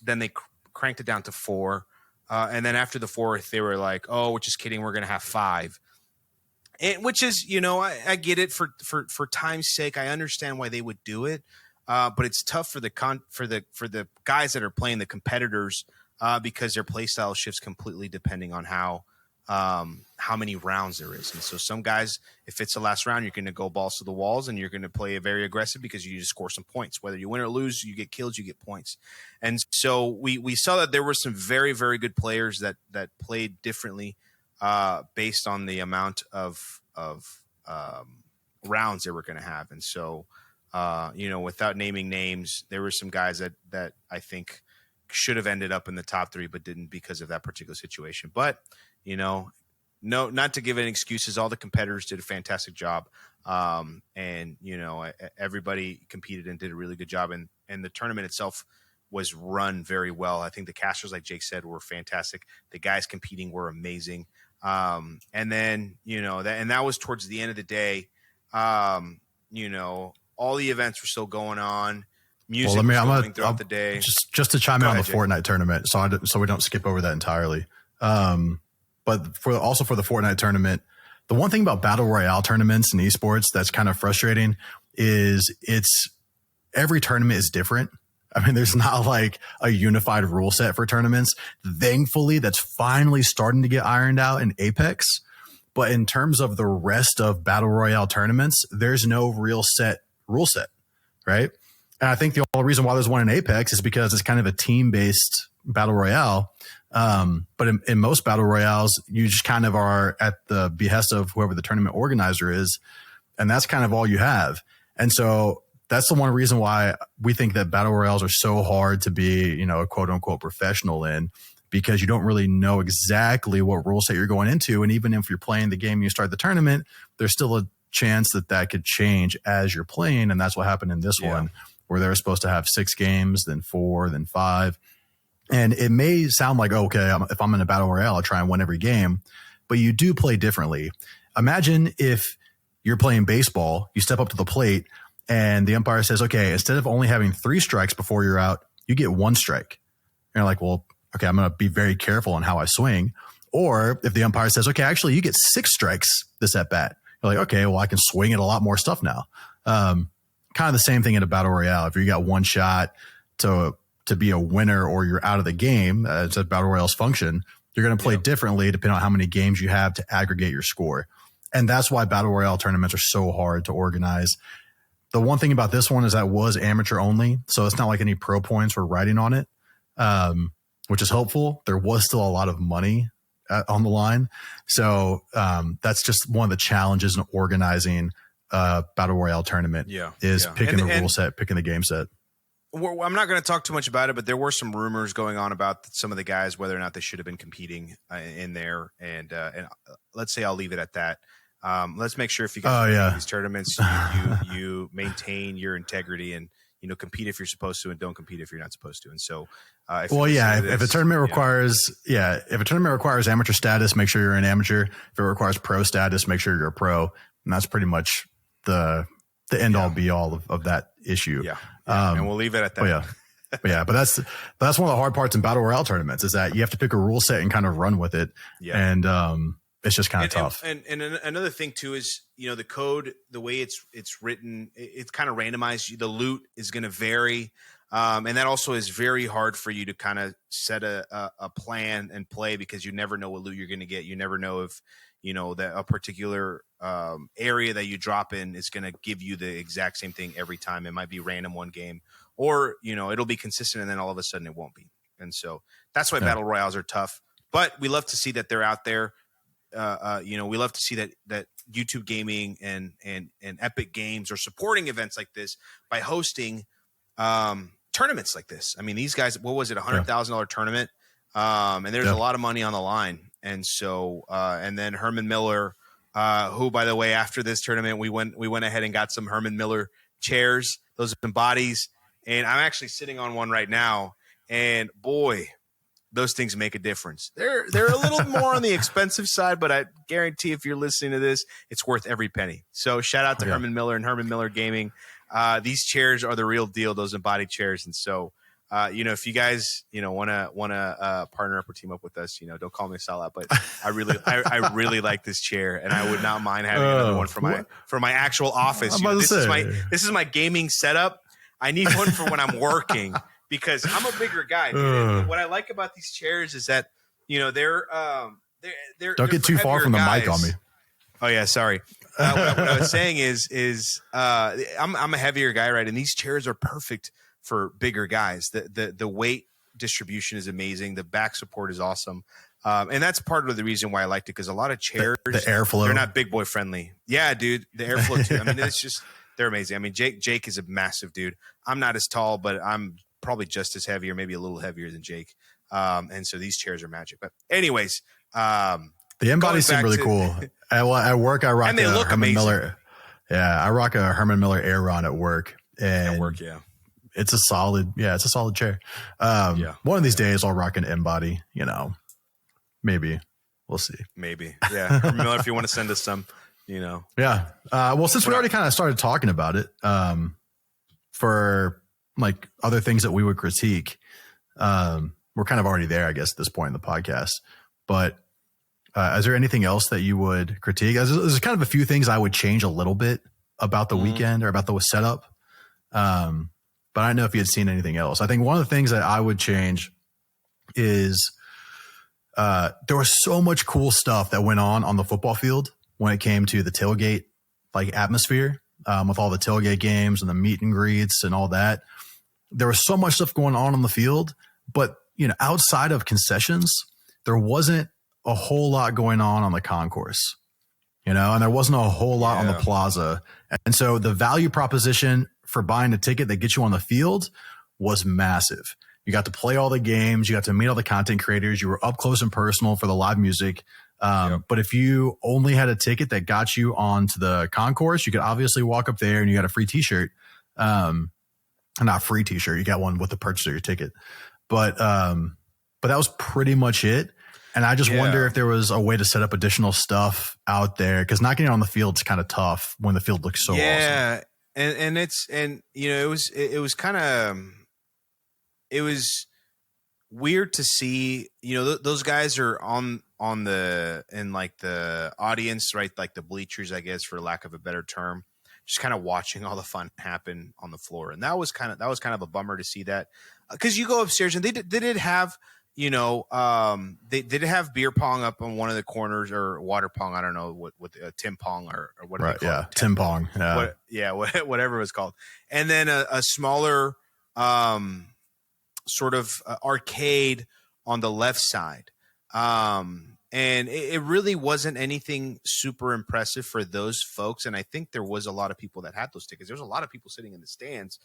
Then they cranked it down to 4. And then after the 4th, they were like, "Oh, we're just kidding. We're going to have 5." And which is, I get it for time's sake. I understand why they would do it, but it's tough for the guys that are playing, the competitors, because their play style shifts completely depending on how many rounds there is. And so some guys, if it's the last round, you're going to go balls to the walls and you're going to play very aggressive because you just score some points. Whether you win or lose, you get kills, you get points. And so we saw that there were some very, very good players that played differently based on the amount of rounds they were going to have. And so, without naming names, there were some guys that I think should have ended up in the top 3, but didn't because of that particular situation. But, no, not to give any excuses. All the competitors did a fantastic job. Everybody competed and did a really good job. And the tournament itself was run very well. I think the casters, like Jake said, were fantastic. The guys competing were amazing. And then, that was towards the end of the day. All the events were still going on. Music was going throughout the day. Just to chime in on the Fortnite tournament, so we don't skip over that entirely. But for the Fortnite tournament, the one thing about battle royale tournaments and esports that's kind of frustrating is every tournament is different. I mean, there's not like a unified rule set for tournaments. Thankfully, that's finally starting to get ironed out in Apex. But in terms of the rest of battle royale tournaments, there's no real rule set, right? And I think the only reason why there's one in Apex is because it's kind of a team-based battle royale. But in most battle royales, you just kind of are at the behest of whoever the tournament organizer is. And that's kind of all you have. And so that's the one reason why we think that battle royales are so hard to be, a quote unquote professional in, because you don't really know exactly what rule set you're going into. And even if you're playing the game and you start the tournament, there's still a chance that could change as you're playing. And that's what happened in this one, where they're supposed to have 6 games, then 4, then 5. And it may sound like, okay, if I'm in a battle royale, I'll try and win every game, but you do play differently. Imagine if you're playing baseball, you step up to the plate and the umpire says, okay, instead of only having 3 strikes before you're out, you get 1 strike. And you're like, well, okay, I'm going to be very careful on how I swing. Or if the umpire says, okay, actually you get 6 strikes this at bat, you're like, okay, well, I can swing at a lot more stuff now. Kind of the same thing in a battle royale. If you got 1 shot to be a winner or you're out of the game, as a battle royale's function, you're going to play differently depending on how many games you have to aggregate your score. And that's why battle royale tournaments are so hard to organize. The one thing about this one is that it was amateur only. So it's not like any pro points were riding on it, which is helpful. There was still a lot of money on the line. So that's just one of the challenges in organizing a battle royale tournament is picking the rule set, picking the game set. I'm not going to talk too much about it, but there were some rumors going on about some of the guys, whether or not they should have been competing in there. And let's say I'll leave it at that. Let's make sure if you get these tournaments, you maintain your integrity and, compete if you're supposed to and don't compete if you're not supposed to. And so, if a tournament requires amateur status, make sure you're an amateur. If it requires pro status, make sure you're a pro. And that's pretty much the end all be all of that issue. Yeah. And we'll leave it at that. But that's one of the hard parts in battle royale tournaments is that you have to pick a rule set and kind of run with it. Yeah. And it's just kind of tough. And another thing too is, the code, the way it's written, it's kind of randomized. The loot is going to vary. And that also is very hard for you to kind of set a plan and play because you never know what loot you're going to get. You never know if, that a particular area that you drop in is going to give you the exact same thing every time. It might be random one game or, it'll be consistent and then all of a sudden it won't be. And so that's why battle royales are tough, but we love to see that they're out there. We love to see that YouTube Gaming and Epic Games are supporting events like this by hosting tournaments like this. I mean, these guys, what was it, $100,000 tournament? And there's a lot of money on the line. And so, and then Herman Miller, who, by the way, after this tournament, we went ahead and got some Herman Miller chairs, those bodies. And I'm actually sitting on one right now. And boy, those things make a difference. They're a little more on the expensive side, but I guarantee if you're listening to this, it's worth every penny. So shout out to Herman Miller and Herman Miller Gaming. These chairs are the real deal, those embodied chairs. And so, if you guys, want to partner up or team up with us, don't call me a sellout, but I really like this chair, and I would not mind having another one for my actual office. This is my gaming setup. I need one for when I'm working. Because I'm a bigger guy. Dude. What I like about these chairs is that, they're don't get too far from the mic on me. Oh yeah, sorry. What I was saying is I'm a heavier guy, right? And these chairs are perfect for bigger guys. The weight distribution is amazing. The back support is awesome. And that's part of the reason why I liked it, because a lot of chairs, the airflow, they're not big boy friendly. Yeah, dude, the airflow too. I mean, it's just, they're amazing. I mean, Jake is a massive dude. I'm not as tall, but I'm probably just as heavy or maybe a little heavier than Jake. And so these chairs are magic. But anyways, the embodies seem really cool. At work, I rock and they look Herman amazing. Miller. Yeah, I rock a Herman Miller Air Run at work. And at work, yeah. It's a solid chair. One of these days I'll rock an embody, maybe. We'll see. Maybe. Yeah. Herman Miller, if you want to send us some, Yeah. Well, since we already kind of started talking about it, for like other things that we would critique, we're kind of already there, I guess, at this point in the podcast. But is there anything else that you would critique? There's kind of a few things I would change a little bit about the weekend or about the setup. But I don't know if you had seen anything else. I think one of the things that I would change is there was so much cool stuff that went on the football field when it came to the tailgate like atmosphere, with all the tailgate games and the meet and greets and all that. There was so much stuff going on the field, but outside of concessions, there wasn't a whole lot going on the concourse, and there wasn't a whole lot on the plaza. And so the value proposition for buying a ticket that gets you on the field was massive. You got to play all the games. You got to meet all the content creators. You were up close and personal for the live music. But if you only had a ticket that got you onto the concourse, you could obviously walk up there and you got a free t-shirt. Not free t-shirt. You got one with the purchase of your ticket, but that was pretty much it. And I just wonder if there was a way to set up additional stuff out there, because not getting on the field is kind of tough when the field looks so awesome. Yeah. And it was weird to see, those guys are in the audience, right? Like the bleachers, I guess, for lack of a better term, just kind of watching all the fun happen on the floor. And that was kind of a bummer to see that, because you go upstairs and they did have, they did have beer pong up on one of the corners, or water pong. I don't know what Tim Pong or what. Right. Yeah. Tim Pong. Yeah. Whatever it was called. And then a smaller, sort of arcade on the left side. And it really wasn't anything super impressive for those folks. And I think there was a lot of people that had those tickets. There was a lot of people sitting in the stands.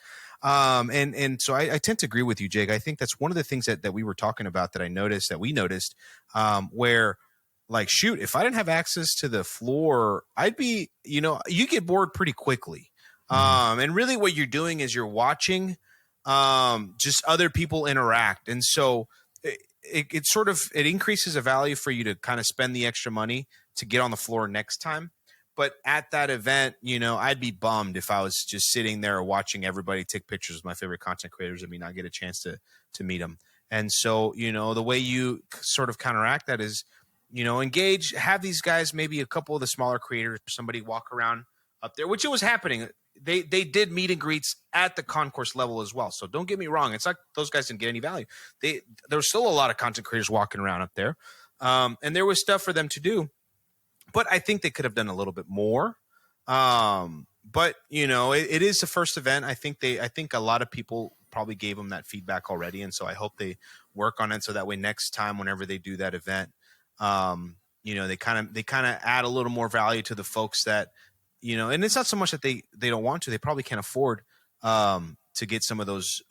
And so I tend to agree with you, Jake. I think that's one of the things that we were talking about that we noticed, where, like, shoot, if I didn't have access to the floor, I'd be, you get bored pretty quickly. And really what you're doing is you're watching just other people interact. And so it sort of, it increases the value for you to kind of spend the extra money to get on the floor next time. But at that event, I'd be bummed if I was just sitting there watching everybody take pictures with my favorite content creators and me not get a chance to meet them. And so, the way you sort of counteract that is, engage, have these guys, maybe a couple of the smaller creators, somebody walk around up there, which it was happening. They did meet and greets at the concourse level as well. So don't get me wrong. It's like those guys didn't get any value. There was still a lot of content creators walking around up there. And there was stuff for them to do, but I think they could have done a little bit more. But it is the first event. I think a lot of people probably gave them that feedback already. And so I hope they work on it, so that way next time, whenever they do that event, they kind of add a little more value to the folks that, and it's not so much that they don't want to, they probably can't afford to get some of those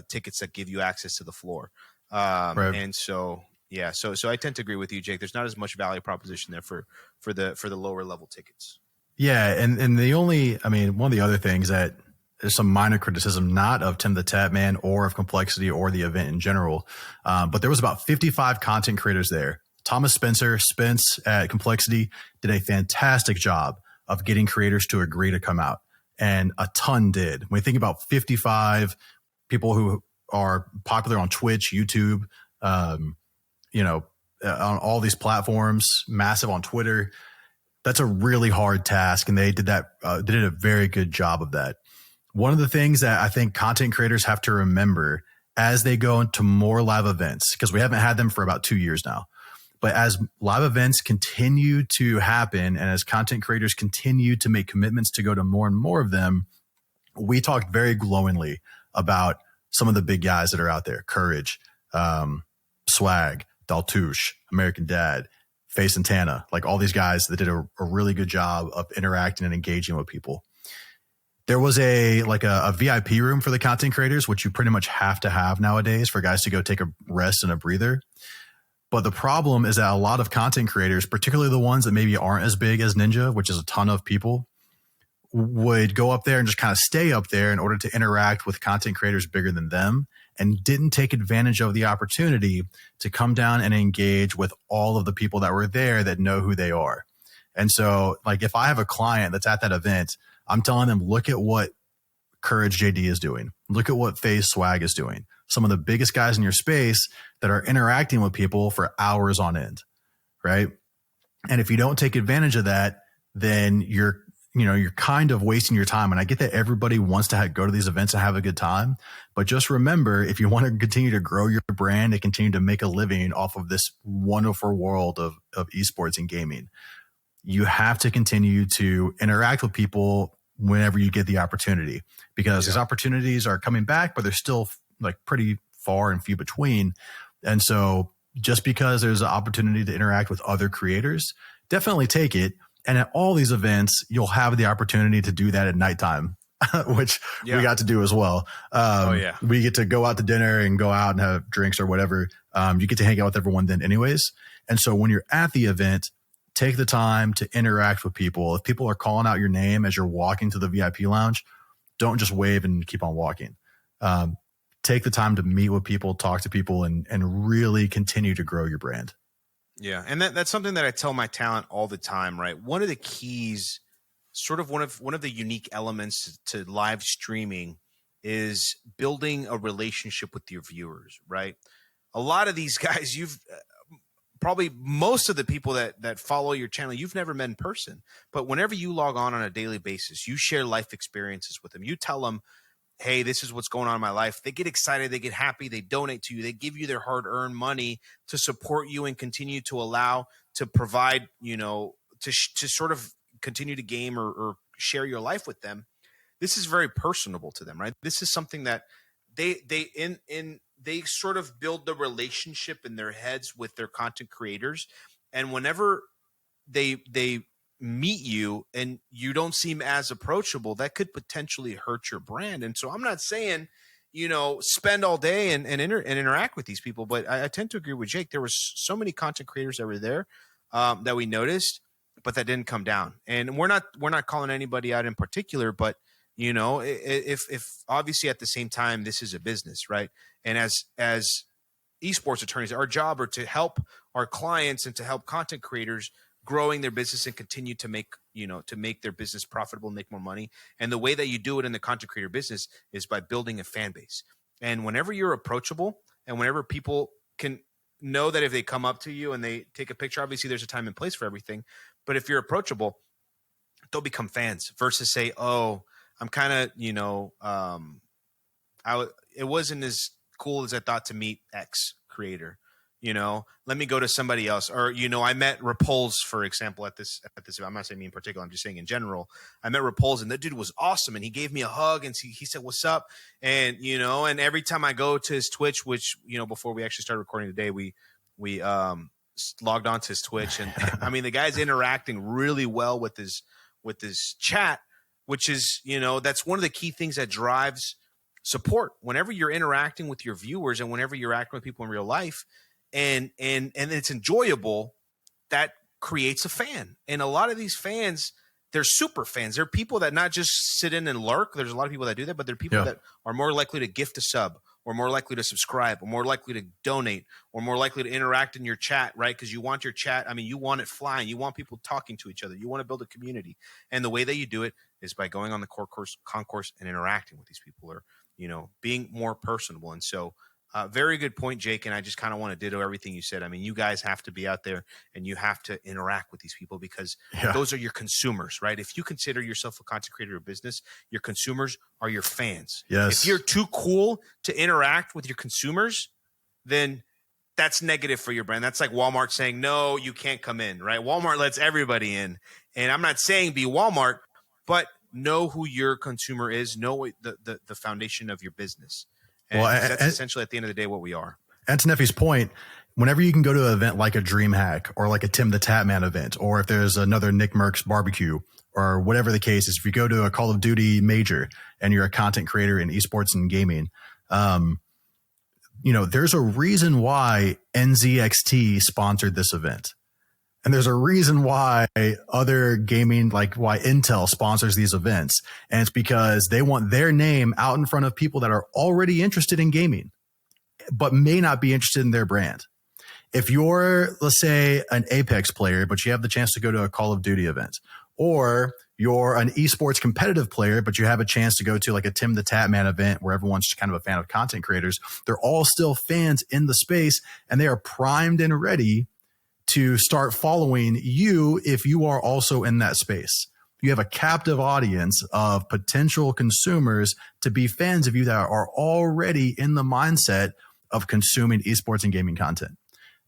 tickets that give you access to the floor. Right. And so, Yeah. So I tend to agree with you, Jake. There's not as much value proposition there for the lower level tickets. Yeah, and the only, I mean, one of the other things that there's some minor criticism, not of Tim the Tatman or of Complexity or the event in general, but there was about 55 content creators there. Thomas Spence at Complexity did a fantastic job of getting creators to agree to come out, and a ton did. When you think about 55 people who are popular on Twitch, YouTube, on all these platforms, massive on Twitter, that's a really hard task, and they did a very good job of that. One of the things that I think content creators have to remember as they go into more live events, because we haven't had them for about 2 years now, but as live events continue to happen and as content creators continue to make commitments to go to more and more of them, we talked very glowingly about some of the big guys that are out there: Courage, Swag, Daltouche, American Dad, Face Santana, like all these guys that did a really good job of interacting and engaging with people. There was a VIP room for the content creators, which you pretty much have to have nowadays for guys to go take a rest and a breather. But the problem is that a lot of content creators, particularly the ones that maybe aren't as big as Ninja, which is a ton of people, would go up there and just kind of stay up there in order to interact with content creators bigger than them, and didn't take advantage of the opportunity to come down and engage with all of the people that were there that know who they are. And so, like, if I have a client that's at that event, I'm telling them, look at what Courage JD is doing. Look at what FaZe Swag is doing. Some of the biggest guys in your space that are interacting with people for hours on end, right? And if you don't take advantage of that, then you're kind of wasting your time. And I get that everybody wants to go to these events and have a good time, but just remember, if you want to continue to grow your brand and continue to make a living off of this wonderful world of esports and gaming, you have to continue to interact with people whenever you get the opportunity, because these opportunities are coming back, but they're still like pretty far and few between. And so just because there's an opportunity to interact with other creators, definitely take it. And at all these events, you'll have the opportunity to do that at nighttime, which we got to do as well. We get to go out to dinner and go out and have drinks or whatever. You get to hang out with everyone then anyways. And so when you're at the event, take the time to interact with people. If people are calling out your name as you're walking to the VIP lounge, don't just wave and keep on walking. Take the time to meet with people, talk to people, and really continue to grow your brand. Yeah, and that's something that I tell my talent all the time, right? One of the keys, sort of one of the unique elements to live streaming, is building a relationship with your viewers, right? A lot of these guys, you've probably, most of the people that follow your channel, you've never met in person. But whenever you log on a daily basis, you share life experiences with them. You tell them, hey, this is what's going on in my life. They get excited. They get happy. They donate to you. They give you their hard-earned money to support you and continue to provide, to sort of continue to game or share your life with them. This is very personable to them, right? This is something that they sort of build the relationship in their heads with their content creators. And whenever they meet you and you don't seem as approachable, that could potentially hurt your brand. And so I'm not saying, spend all day and interact with these people, but I tend to agree with Jake. There was so many content creators that were there that we noticed, but that didn't come down. And we're not calling anybody out in particular, but if obviously at the same time, this is a business, right? And as esports attorneys, our job are to help our clients and to help content creators growing their business and continue to make their business profitable and make more money. And the way that you do it in the content creator business is by building a fan base. And whenever you're approachable and whenever people can know that if they come up to you and they take a picture, obviously there's a time and place for everything, but if you're approachable, they'll become fans versus say, oh, I'm kind of, it wasn't as cool as I thought to meet X creator. Let me go to somebody else. Or, I met Repulse, for example, at this. I'm not saying me in particular. I'm just saying in general. I met Repulse, and that dude was awesome, and he gave me a hug, and he said, "What's up?" And and every time I go to his Twitch, which before we actually started recording today, we logged onto his Twitch, and I mean the guy's interacting really well with his chat, which is that's one of the key things that drives support. Whenever you're interacting with your viewers and whenever you're acting with people in real life, and it's enjoyable, that creates a fan. And a lot of these fans, they're super fans. They're people that not just sit in and lurk. There's a lot of people that do that, but they're people that are more likely to gift a sub, or more likely to subscribe, or more likely to donate, or more likely to interact in your chat, right? Because you want your chat. I mean, you want it flying. You want people talking to each other. You want to build a community. And the way that you do it is by going on the concourse and interacting with these people, or, being more personable. And so, very good point, Jake. And I just kind of want to ditto everything you said. I mean, you guys have to be out there and you have to interact with these people, because those are your consumers, right? If you consider yourself a content creator or business, your consumers are your fans. Yes. If you're too cool to interact with your consumers, then that's negative for your brand. That's like Walmart saying, no, you can't come in, right? Walmart lets everybody in. And I'm not saying be Walmart, but know who your consumer is, know the foundation of your business. And that's essentially, at the end of the day, what we are. And to Nefi's point, whenever you can go to an event like a DreamHack or like a Tim the Tatman event, or if there's another Nick Merck's barbecue or whatever the case is, if you go to a Call of Duty major and you're a content creator in esports and gaming, there's a reason why NZXT sponsored this event. And there's a reason why other gaming, like why Intel sponsors these events. And it's because they want their name out in front of people that are already interested in gaming, but may not be interested in their brand. If you're, let's say, an Apex player, but you have the chance to go to a Call of Duty event, or you're an esports competitive player, but you have a chance to go to like a Tim the Tatman event where everyone's kind of a fan of content creators, they're all still fans in the space, and they are primed and ready to start following you if you are also in that space. You have a captive audience of potential consumers to be fans of you that are already in the mindset of consuming esports and gaming content.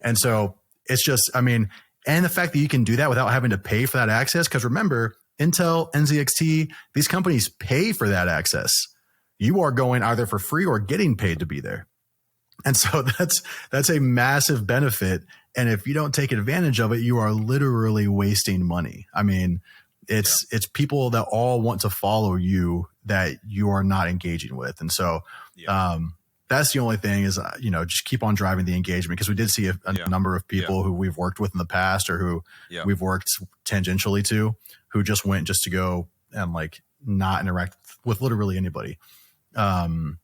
And so it's just, and the fact that you can do that without having to pay for that access, because remember, Intel, NZXT, these companies pay for that access. You are going either for free or getting paid to be there. And so that's a massive benefit. And if you don't take advantage of it, you are literally wasting money. I mean, it's people that all want to follow you that you are not engaging with. And so that's the only thing is, just keep on driving the engagement, because we did see a number of people who we've worked with in the past, or who we've worked tangentially to, who just went just to go and like not interact with literally anybody. And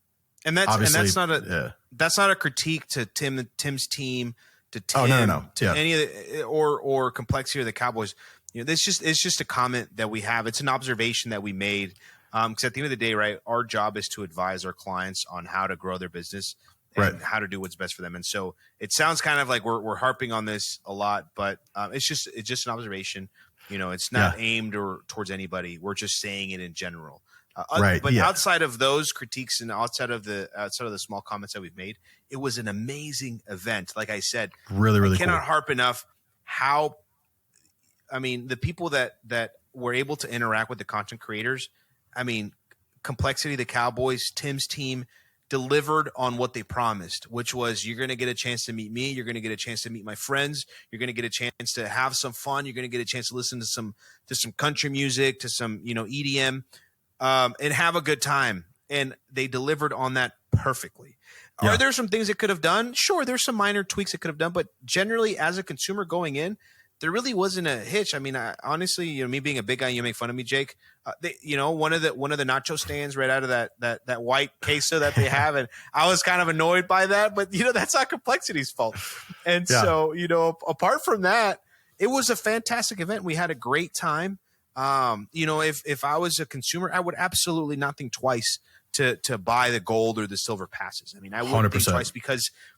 that's not a critique to Tim's team, to Tim, to any of the, or complexity of the Cowboys. It's just a comment that we have. It's an observation that we made. Because at the end of the day, right, our job is to advise our clients on how to grow their business and how to do what's best for them. And so it sounds kind of like we're harping on this a lot, but it's just an observation. It's not aimed or towards anybody. We're just saying it in general. But outside of those critiques and outside of the small comments that we've made, it was an amazing event. Like I said, really, I cannot harp enough how, the people that were able to interact with the content creators. Complexity, the Cowboys, Tim's team delivered on what they promised, which was, you're going to get a chance to meet me. You're going to get a chance to meet my friends. You're going to get a chance to have some fun. You're going to get a chance to listen to some country music, to some, EDM. And have a good time. And they delivered on that perfectly. Are there some things it could have done? Sure, there's some minor tweaks it could have done, but generally, as a consumer going in, there really wasn't a hitch. Honestly, me being a big guy, you make fun of me, Jake. One of the nacho stands right out of that white queso that they have, and I was kind of annoyed by that. But that's not Complexity's fault. And so apart from that, it was a fantastic event. We had a great time. If I was a consumer, I would absolutely not think twice to buy the gold or the silver passes. I wouldn't 100%. Think twice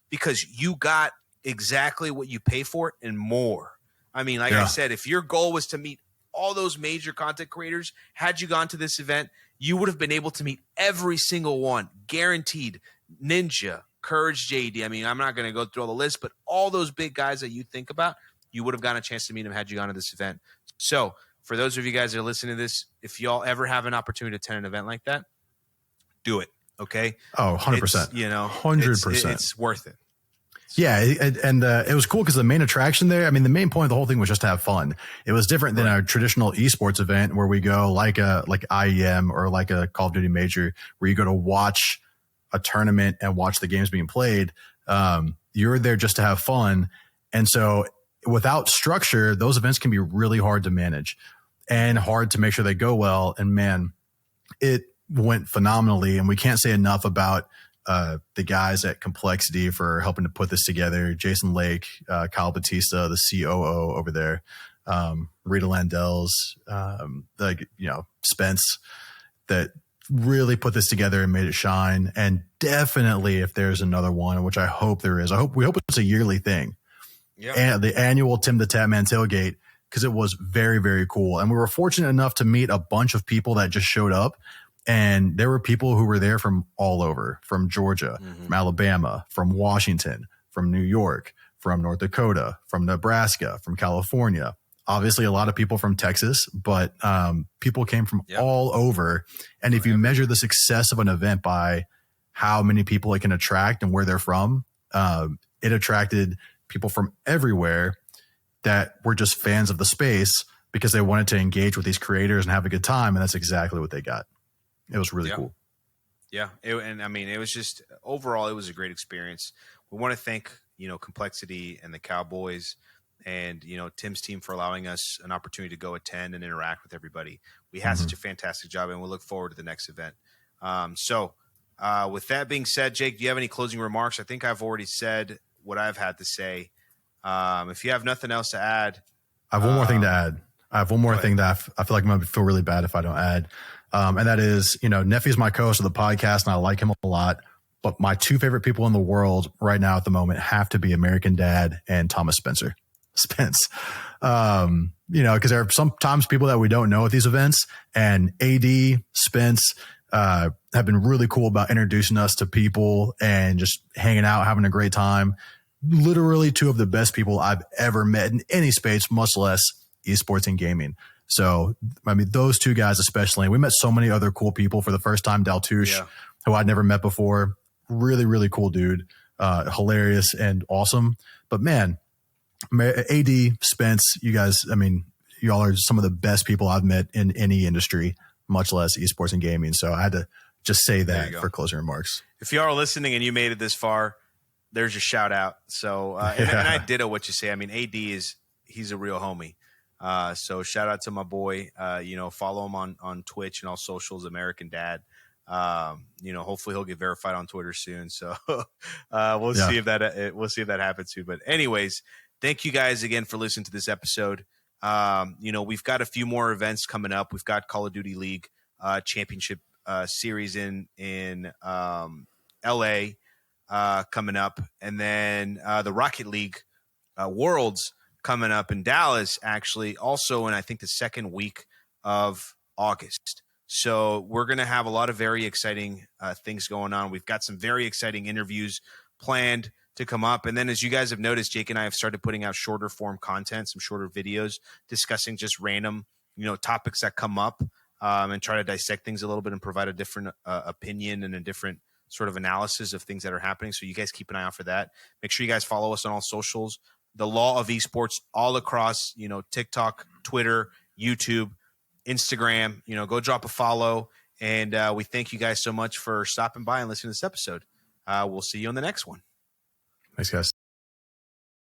because you got exactly what you pay for and more. I said, if your goal was to meet all those major content creators, had you gone to this event, you would have been able to meet every single one, guaranteed. Ninja, Courage JD. I'm not going to go through all the list, but all those big guys that you think about, you would have gotten a chance to meet them had you gone to this event. So for those of you guys that are listening to this, if y'all ever have an opportunity to attend an event like that, do it. Okay. Oh, 100%. 100%. It's worth it. Yeah. And it was cool because the main attraction there, the main point of the whole thing was just to have fun. It was different than a traditional esports event where we go like IEM or like a Call of Duty major, where you go to watch a tournament and watch the games being played. you're there just to have fun. And so without structure, those events can be really hard to manage and hard to make sure they go well. And man, it went phenomenally. And we can't say enough about the guys at Complexity for helping to put this together. Jason Lake, Kyle Batista, the COO over there, Rita Landells, Spence, that really put this together and made it shine. And definitely, if there's another one, which I hope there is, we hope it's a yearly thing. Yeah. And the annual TimTheTatman Tailgate, because it was very, very cool. And we were fortunate enough to meet a bunch of people that just showed up. And there were people who were there from all over, from Georgia, from Alabama, from Washington, from New York, from North Dakota, from Nebraska, from California. Obviously, a lot of people from Texas, but people came from all over. And if you measure the success of an event by how many people it can attract and where they're from, it attracted people from everywhere that were just fans of the space because they wanted to engage with these creators and have a good time. And that's exactly what they got. It was really cool. Yeah. It was just overall, it was a great experience. We want to thank, Complexity and the Cowboys and, Tim's team for allowing us an opportunity to go attend and interact with everybody. We had such a fantastic job, and we'll look forward to the next event. With that being said, Jake, do you have any closing remarks? I think I've already said what I've had to say. If you have nothing else to add. I have one more thing to add. I have one more thing that I feel like I'm going to feel really bad if I don't add. And that is, Nefi is my co-host of the podcast, and I like him a lot. But my two favorite people in the world right now at the moment have to be American Dad and Thomas Spence. Because there are sometimes people that we don't know at these events, and AD, Spence have been really cool about introducing us to people and just hanging out, having a great time. Literally two of the best people I've ever met in any space, much less esports and gaming. So, those two guys especially. We met so many other cool people for the first time. Daltouche, who I'd never met before. Really, really cool dude. Hilarious and awesome. But man, AD, Spence, you guys, y'all are some of the best people I've met in any industry, much less esports and gaming. So I had to just say that for closing remarks. If you are listening and you made it this far, there's your shout out. So, and I ditto what you say. AD he's a real homie. So shout out to my boy, follow him on Twitch and all socials, American Dad. Hopefully he'll get verified on Twitter soon. So, we'll see if that happens soon. But anyways, thank you guys again for listening to this episode. We've got a few more events coming up. We've got Call of Duty League, championship, series in LA, coming up. And then, the Rocket League, Worlds, coming up in Dallas, actually, also in, I think, the second week of August. So we're going to have a lot of very exciting things going on. We've got some very exciting interviews planned to come up. And then, as you guys have noticed, Jake and I have started putting out shorter form content, some shorter videos discussing just random, topics that come up, and try to dissect things a little bit and provide a different opinion and a different sort of analysis of things that are happening. So you guys keep an eye out for that. Make sure you guys follow us on all socials. The Law of Esports all across, TikTok, Twitter, YouTube, Instagram. Go drop a follow. And we thank you guys so much for stopping by and listening to this episode. We'll see you on the next one. Thanks, guys.